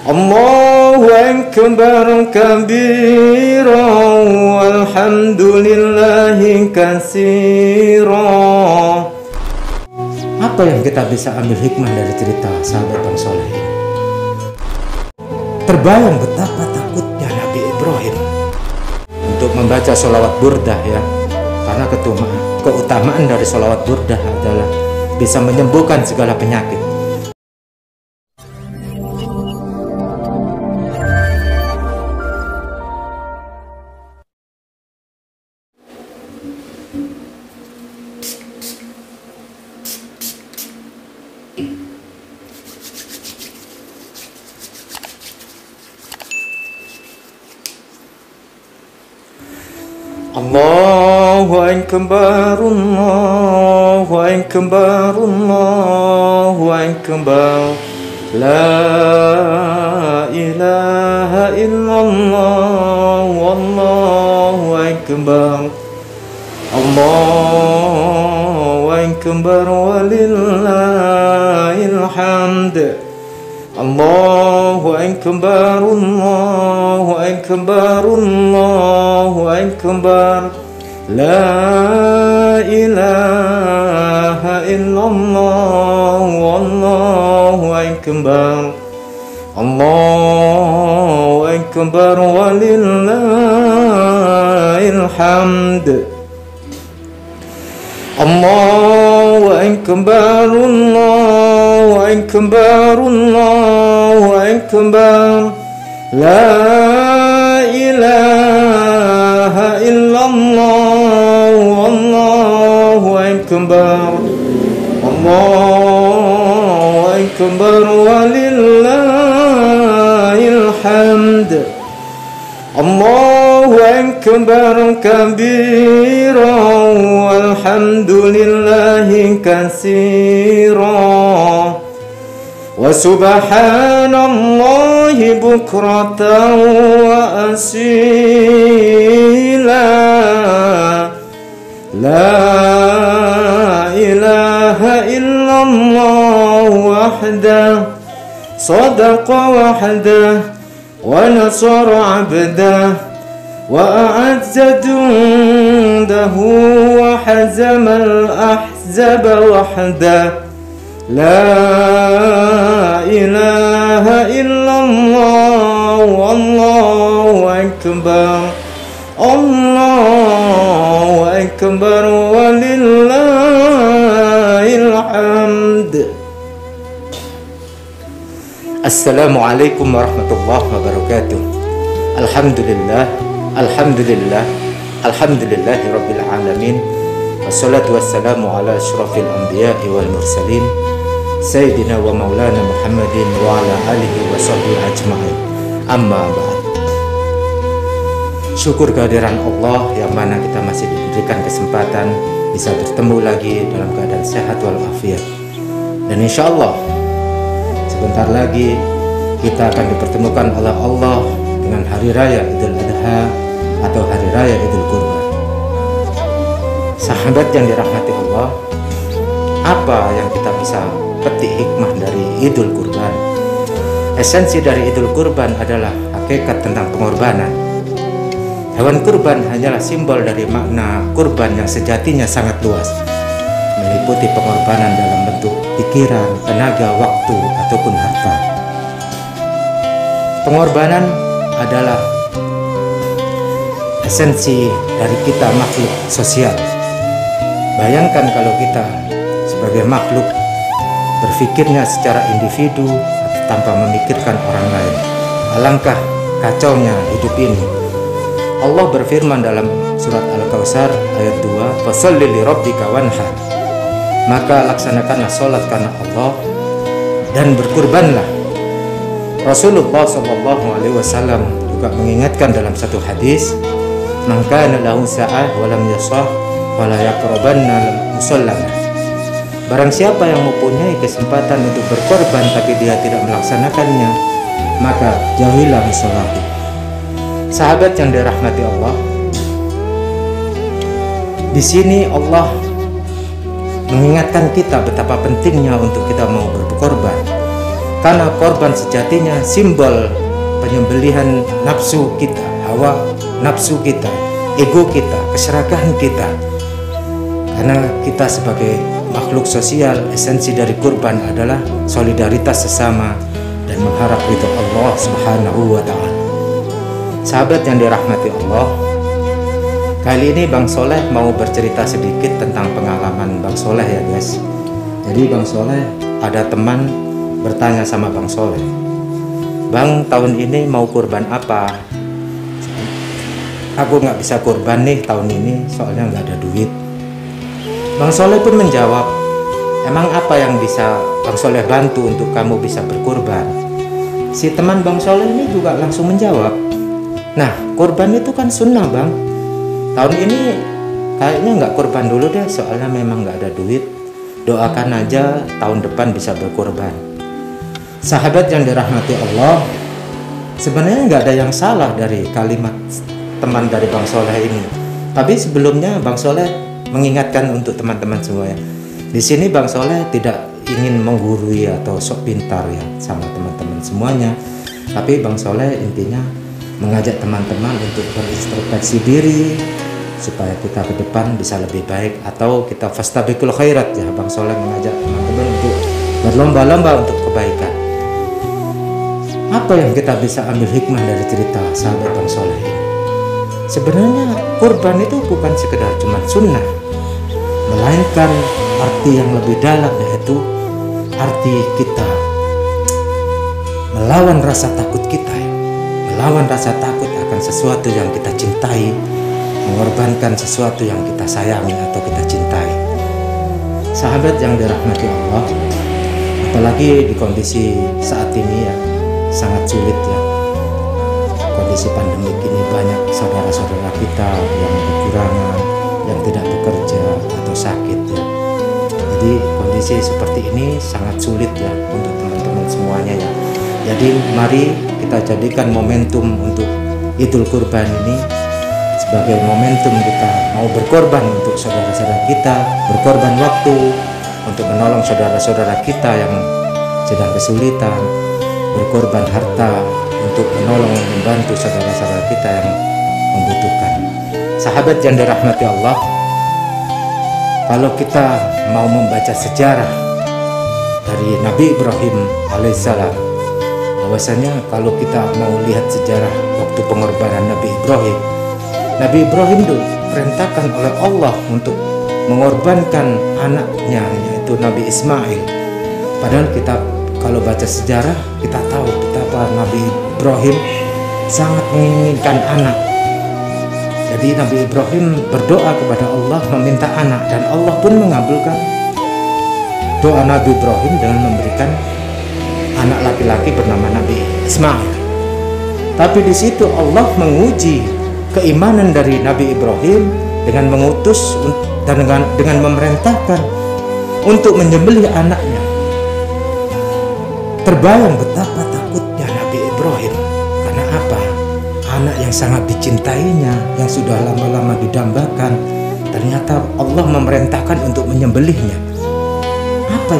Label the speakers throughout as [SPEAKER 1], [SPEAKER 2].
[SPEAKER 1] Allahu akbar kabira walhamdulillahi katsira. Apa yang kita bisa ambil hikmah dari cerita sahabat yang soleh ini? Terbayang betapa takutnya Nabi Ibrahim untuk membaca sholawat burdah ya. Karena keutamaan dari sholawat burdah adalah bisa menyembuhkan segala penyakit. Allahu akbar, Allahu akbar, Allahu akbar. La ilaha illallah, wallahu akbar. Allahu akbar walillahil hamd. Allahu akbar, Allahu akbar, Allahu akbar. La ilaha illallah, wallahu akbar. Allahu akbar walillahil hamd. Allahu akbar, Allahu akbar, Allahu akbar. La ilaha illallah, wallahu akbar. Allahu akbar walillahil hamd. Allahu akbar kabira walhamdulillahi katsira. Wa subhanallahi bukratan wa asila. La ilaha illallah wahdah sadaqa wahdah wa nasara abdah wa a'azza jundahu wa hazama al-ahzaba wahdah. La ilaha illallah, wallahu akbar. Allahu akbar walillahil hamd. Assalamualaikum warahmatullahi wabarakatuh. Alhamdulillah, alhamdulillah, alhamdulillahi rabbil alamin. Wassalatu wassalamu ala asyrafil anbiya'i wal mursalin Sayyidina wa maulana Muhammadin wa ala alihi wa sahbihi ajma'in. Amma ba'd. Syukur kehadiran Allah yang mana kita masih diberikan kesempatan bisa bertemu lagi dalam keadaan sehat walafiat. Dan insya Allah sebentar lagi kita akan dipertemukan oleh Allah dengan hari raya Idul Adha atau hari raya Idul Kurban. Sahabat yang dirahmati Allah, apa yang kita bisa petik hikmah dari Idul Kurban? Esensi dari Idul Kurban adalah hakikat tentang pengorbanan. Hewan kurban hanyalah simbol dari makna kurban yang sejatinya sangat luas, meliputi pengorbanan dalam bentuk pikiran, tenaga, waktu, ataupun harta. Pengorbanan adalah esensi dari kita makhluk sosial. Bayangkan kalau kita sebagai makhluk berpikirnya secara individu atau tanpa memikirkan orang lain. Alangkah kacaunya hidup ini. Allah berfirman dalam surat Al-Kautsar ayat 2, "Fasholli li rabbika wanhar." Maka laksanakanlah sholat karena Allah dan berkurbanlah. Rasulullah SAW juga mengingatkan dalam satu hadis, "Man kana lahu sa'ah wa lam yashah wa la yaqrabanna musallana." Barang siapa yang mempunyai kesempatan untuk berkorban tapi dia tidak melaksanakannya, maka jauhilah musolahku. Sahabat yang dirahmati Allah, di sini Allah mengingatkan kita betapa pentingnya untuk kita mau berkorban. Karena korban sejatinya simbol penyembelihan nafsu kita, hawa nafsu kita, ego kita, keserakahan kita. Karena kita sebagai makhluk sosial, esensi dari kurban adalah solidaritas sesama dan mengharap ridho Allah Subhanahu wa ta'ala. Sahabat yang dirahmati Allah, kali ini Bang Soleh mau bercerita sedikit tentang pengalaman Bang Soleh ya guys. Jadi Bang Soleh ada teman bertanya sama Bang Soleh, "Bang, tahun ini mau kurban apa? Aku nggak bisa kurban nih tahun ini, soalnya nggak ada duit." Bang Soleh pun menjawab, "Emang apa yang bisa Bang Soleh bantu untuk kamu bisa berkurban?" Si teman Bang Soleh ini juga langsung menjawab, "Nah, kurban itu kan sunnah Bang. Tahun ini kayaknya nggak kurban dulu deh, soalnya memang nggak ada duit. Doakan aja tahun depan bisa berkurban." Sahabat yang dirahmati Allah, sebenarnya nggak ada yang salah dari kalimat teman dari Bang Soleh ini. Tapi sebelumnya Bang Soleh mengingatkan untuk teman-teman semua ya. Di sini Bang Soleh tidak ingin menggurui atau sok pintar ya sama teman-teman semuanya. Tapi Bang Soleh intinya mengajak teman-teman untuk berintrospeksi diri supaya kita ke depan bisa lebih baik, atau kita fastabiqul khairat ya. Bang Soleh mengajak teman-teman untuk berlomba-lomba untuk kebaikan. Apa yang kita bisa ambil hikmah dari cerita sahabat Bang Soleh ini? Sebenarnya kurban itu bukan sekedar cuma sunnah, melainkan arti yang lebih dalam, yaitu arti kita melawan rasa takut kita ya. Melawan rasa takut akan sesuatu yang kita cintai, mengorbankan sesuatu yang kita sayangi atau kita cintai. Sahabat yang dirahmati Allah, apalagi di kondisi saat ini ya, sangat sulit ya. Kondisi pandemi ini banyak saudara-saudara kita yang kekurangan, yang tidak bekerja atau sakit ya. Jadi kondisi seperti ini sangat sulit ya untuk teman-teman semuanya ya. Jadi mari kita jadikan momentum untuk Idul Kurban ini sebagai momentum kita mau berkorban untuk saudara-saudara kita, berkorban waktu untuk menolong saudara-saudara kita yang sedang kesulitan, berkorban harta untuk menolong membantu saudara-saudara kita yang membutuhkan. Sahabat yang dirahmati Allah, kalau kita mau membaca sejarah dari Nabi Ibrahim alaihissalam, bahwasanya kalau kita mau lihat sejarah waktu pengorbanan Nabi Ibrahim diperintahkan oleh Allah untuk mengorbankan anaknya, yaitu Nabi Ismail. Padahal kita kalau baca sejarah, kita tahu betapa Nabi Ibrahim sangat menginginkan anak. Jadi Nabi Ibrahim berdoa kepada Allah meminta anak, dan Allah pun mengabulkan doa Nabi Ibrahim dengan memberikan anak laki-laki bernama Nabi Ismail. Tapi di situ Allah menguji keimanan dari Nabi Ibrahim dengan mengutus dan dengan memerintahkan untuk menyembelih anaknya. Terbayang betapa takutnya Nabi Ibrahim. Karena apa? Anak yang sangat dicintainya, yang sudah lama-lama didambakan, ternyata Allah memerintahkan untuk menyembelihnya. Apa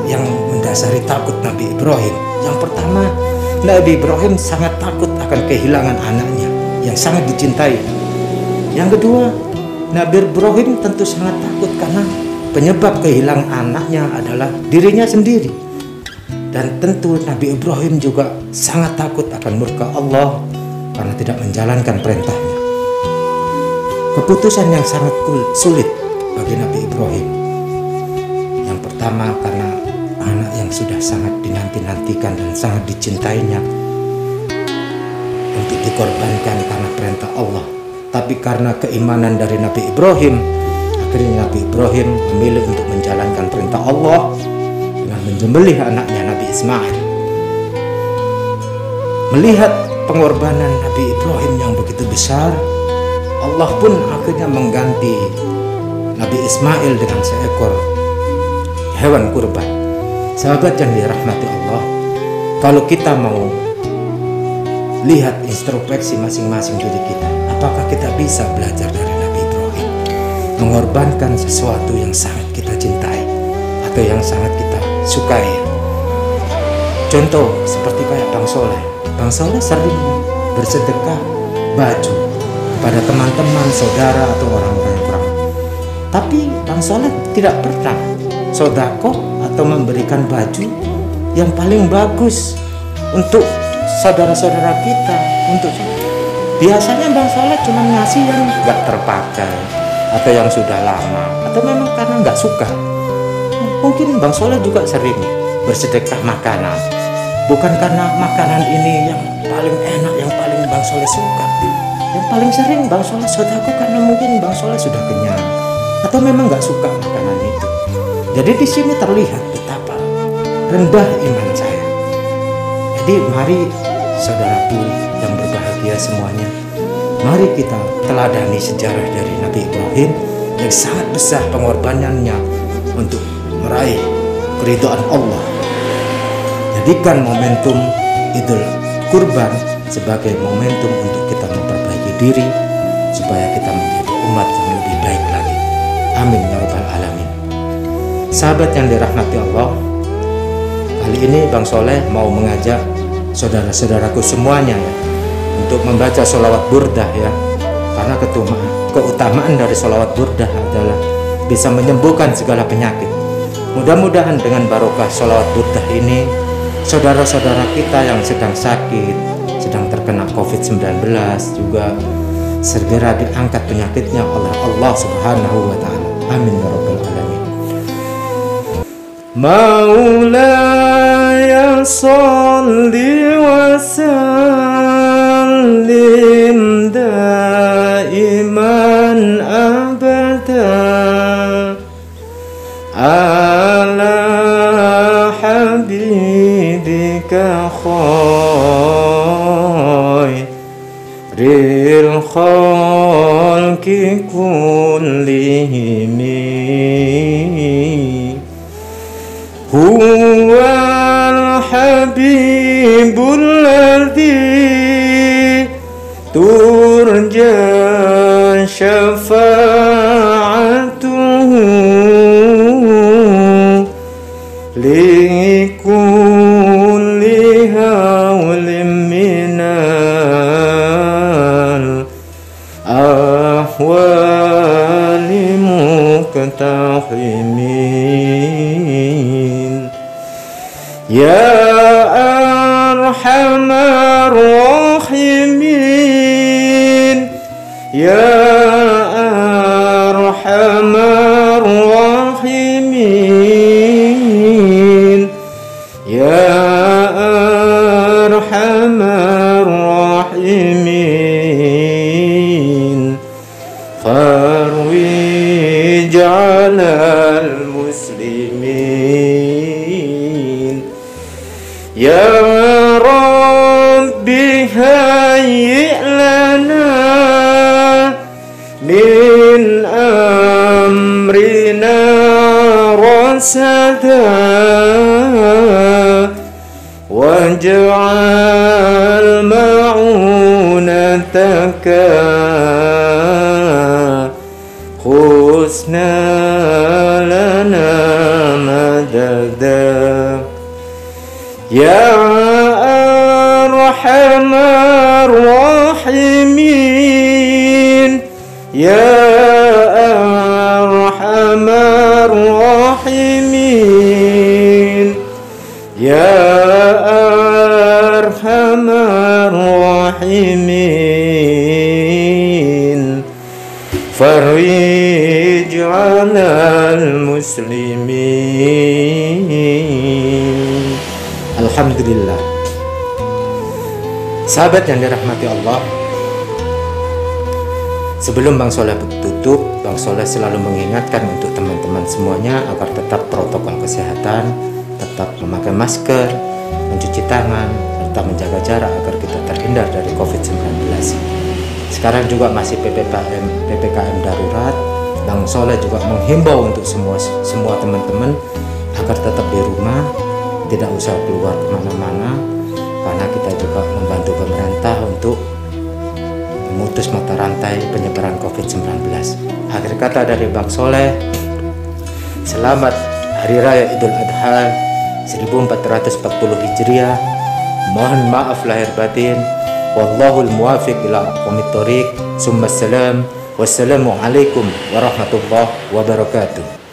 [SPEAKER 1] yang mendasari takut Nabi Ibrahim? Yang pertama, Nabi Ibrahim sangat takut akan kehilangan anaknya yang sangat dicintai. Yang kedua, Nabi Ibrahim tentu sangat takut karena penyebab kehilangan anaknya adalah dirinya sendiri. Dan tentu Nabi Ibrahim juga sangat takut akan murka Allah karena tidak menjalankan perintahnya. Keputusan yang sangat sulit bagi Nabi Ibrahim. Yang pertama, karena anak yang sudah sangat dinanti-nantikan dan sangat dicintainya untuk dikorbankan karena perintah Allah. Tapi karena keimanan dari Nabi Ibrahim, akhirnya Nabi Ibrahim memilih untuk menjalankan perintah Allah dengan menyembelih anaknya Nabi Ismail. Melihat pengorbanan Nabi Ibrahim yang begitu besar, Allah pun akhirnya mengganti Nabi Ismail dengan seekor hewan kurban. Sahabat yang dirahmati Allah, kalau kita mau lihat introspeksi masing-masing diri kita, apakah kita bisa belajar dari Nabi Ibrahim mengorbankan sesuatu yang sangat kita cintai atau yang sangat kita sukai? Contoh seperti kayak Bang Soleh. Bang Soleh sering bersedekah baju kepada teman-teman, saudara atau orang-orang yang kurang. Tapi Bang Soleh tidak pernah sedekah atau memberikan baju yang paling bagus untuk saudara-saudara kita. Biasanya Bang Soleh cuma ngasih yang nggak terpakai atau yang sudah lama, atau memang karena nggak suka. Mungkin Bang Soleh juga sering bersedekah makanan, bukan karena makanan ini yang paling enak, yang paling Bang Soleh suka. Yang paling sering Bang Soleh sedekah karena mungkin Bang Soleh sudah kenyang atau memang nggak suka makanan itu. Jadi di sini terlihat betapa rendah iman saya. Jadi mari saudaraku yang berbahagia semuanya, mari kita teladani sejarah dari Nabi Ibrahim yang sangat besar pengorbanannya untuk meraih keridhaan Allah. Jadikan momentum Idul Kurban sebagai momentum untuk kita memperbaiki diri supaya kita menjadi umat yang lebih baik lagi. Amin ya rabbal alamin. Sahabat yang dirahmati Allah, kali ini Bang Soleh mau mengajak saudara-saudaraku semuanya ya untuk membaca sholawat burdah ya, karena keutamaan dari sholawat burdah adalah bisa menyembuhkan segala penyakit. Mudah-mudahan dengan barokah sholawat burdah ini, saudara-saudara kita yang sedang sakit, sedang terkena COVID-19 juga segera diangkat penyakitnya oleh Allah Subhanahu wa Ta'ala. Amin ya rabbal alamin. Maulaya sholli wa sallim daiman abada ala habibika khairil khalqi kullihim huwal habibul ladzi turja syafa'atuhu likulli hawlim minal ahwali muktahimin ya arhamar rahimin ya arhamar rahimin ya arhamar rahimin farwij 'alal muslimin ya rabbi hayyi' lana min amrina rasada waj'al ma'unataka husna lana madada ya arhamar rahimin ya arhamar rahimin ya arhamar rahimin farwij 'alal muslimin. Alhamdulillah. Sahabat yang dirahmati Allah, sebelum Bang Soleh tutup, Bang Soleh selalu mengingatkan untuk teman-teman semuanya agar tetap protokol kesehatan, tetap memakai masker, mencuci tangan, serta menjaga jarak agar kita terhindar dari COVID-19. Sekarang juga masih PPKM darurat. Bang Soleh juga menghimbau untuk semua teman-teman agar tetap di rumah, tidak usah keluar kemana-mana, karena kita juga membantu pemerintah untuk memutus mata rantai penyebaran COVID-19. Akhir kata dari Bang Soleh, selamat Hari Raya Idul Adha 1440 Hijriah. Mohon maaf lahir batin. Wallahul muwafiq ila aqwamit thoriq. Summa salam. Wassalamualaikum warahmatullahi wabarakatuh.